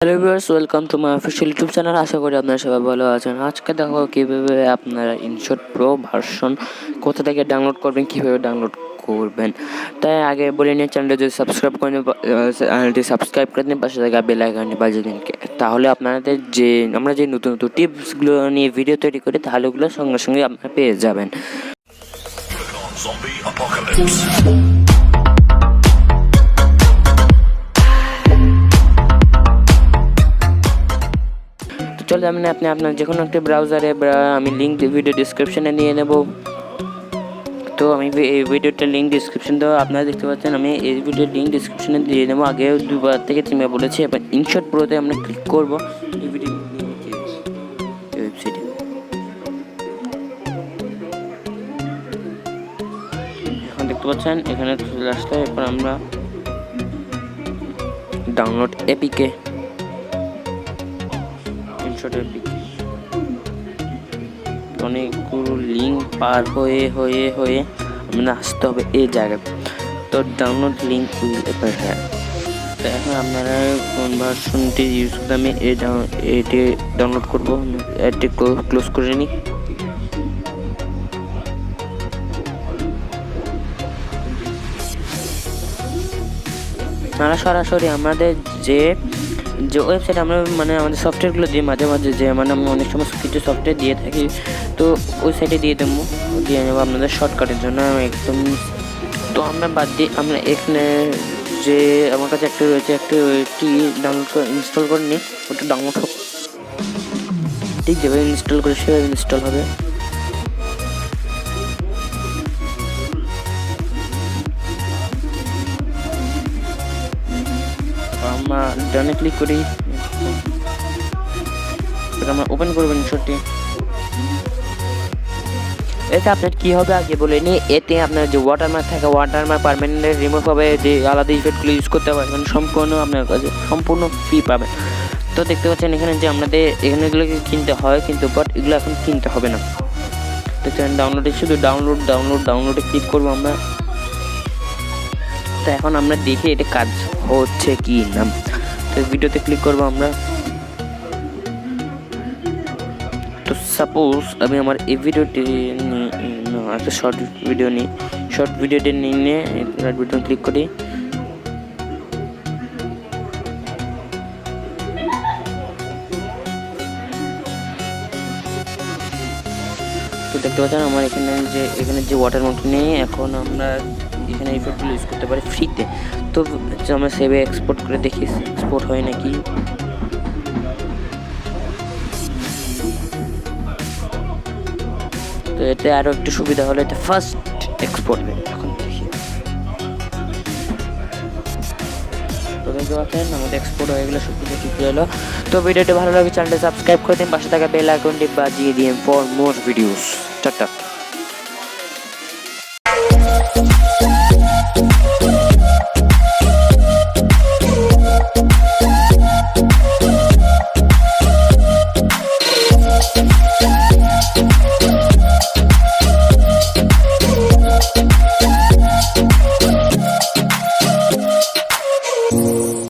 Hello viewers, welcome to my official YouTube channel. আশা করি আপনারা সবাই ভালো আছেন। আজকে দেখো কীভাবে আপনারা ইনশট প্রো ভার্সন কোথা থেকে ডাউনলোড করবেন, কীভাবে ডাউনলোড করবেন। তাই আগে বলে নিয়ে চ্যানেলটি যদি সাবস্ক্রাইব করে নিন, চ্যানেলটি সাবস্ক্রাইব করে দিন, পাশে থেকে বেল আইকনটি বাজিয়ে দিন। তাহলে আপনাদের আমরা যে নতুন নতুন টিপসগুলো নিয়ে ভিডিও তৈরি করি তাহলে ওগুলো সঙ্গে সঙ্গে আপনারা পেয়ে যাবেন। চলে যাবেন আপনি আপনার যে কোনো একটা ব্রাউজারে, আমি লিঙ্ক ভিডিও ডিসক্রিপশনে নিয়ে নেব। তো আমি এই ভিডিওটার লিঙ্ক ডিসক্রিপশন দেওয়া আপনারা দেখতে পাচ্ছেন, আমি এই ভিডিওর লিঙ্ক ডিসক্রিপশনে দিয়ে নেবো। আগে 2বার থেকে 3বার বলেছি। এবার ইনশট প্রোতে আমরা ক্লিক করবো এই ভিডিও ওয়েবসাইটে। এখন দেখতে পাচ্ছেন এখানে চলে আসলে এরপর আমরা ডাউনলোড এপিকে ইনশট এপিকে অনেকগুলো লিঙ্ক পার হয়ে হয়ে হয়ে আমরা আসতে হবে এই জায়গায়। তো ডাউনলোড লিঙ্ক হ্যাঁ, তো এখন আপনারা কোন ভার্সনটি ইউজ করে আমি এটি ডাউনলোড করবো। এটি ক্লোজ করে নিই। আমরা সরাসরি আমাদের যে ওয়েবসাইট আমরা আমাদের সফটওয়্যারগুলো দিয়ে মাঝে মাঝে যে আমরা অনেক সময় কিছু সফটওয়্যার দিয়ে থাকি, তো ওই সাইটে দিয়ে নেবো আপনাদের শর্টকাটের জন্য একদম। তো আমরা বাদ দিয়ে আমরা এখানে যে আমার কাছে একটা রয়েছে, ওইটি ডাউনলোড করে ইনস্টল করে নিই। ওটা ডাউনলোড হোক, ঠিক যেভাবে ইনস্টল করে সেভাবে ইনস্টল হবে। আমরা ডানে ক্লিক করি, আমরা ওপেন করবো ইনশটটি। এতে আপনার কী হবে আগে বলে নিই। এতে আপনার যে ওয়াটারমার্ক থাকে, ওয়াটারমার্ক পারমানেন্ট রিমুভ হবে, যে আলাদা ইফেক্টগুলো ইউজ করতে পারবেন সম্পূর্ণ আপনার কাছে সম্পূর্ণ ফ্রি পাবেন। তো দেখতে পাচ্ছেন এখানে যে আমাদের এগুলোকে কিনতে হয়, কিন্তু বাট এগুলো এখন কিনতে হবে না। দেখছেন ডাউনলোডে শুধু ডাউনলোডে ক্লিক করবো আমরা। তো এখন আমরা দেখি এটা কাজ হচ্ছে কি না। তো ভিডিওতে ক্লিক করবো আমরা। তো সাপোজ আমি আমার এই ভিডিওটি একটা শর্ট ভিডিওটি নিয়ে রাইট বাটন ক্লিক করি। তো দেখতে পাচ্ছেন আমার এখানে যে ওয়াটারমার্ক নিয়ে এখন আমরা এখানে ইফেক্টগুলো ইউজ করতে পারি ফ্রিতে। তো আমরা সেভে এক্সপোর্ট করে দেখি এক্সপোর্ট হয় নাকি। তো এতে আরও একটু সুবিধা হলো, এটা ফার্স্ট এক্সপোর্ট হবে। এখন দেখি তো দেখতে পাচ্ছেন আমাদের এক্সপোর্ট হয়ে গেলে সব কিছু ঠিক হলো। তো ভিডিওটি ভালো লাগে চ্যানেলটি সাবস্ক্রাইব করে দিন, পাশে থাকা বেল আইকনটি বাজিয়ে দিন ফর মোর ভিডিওস। টাটা।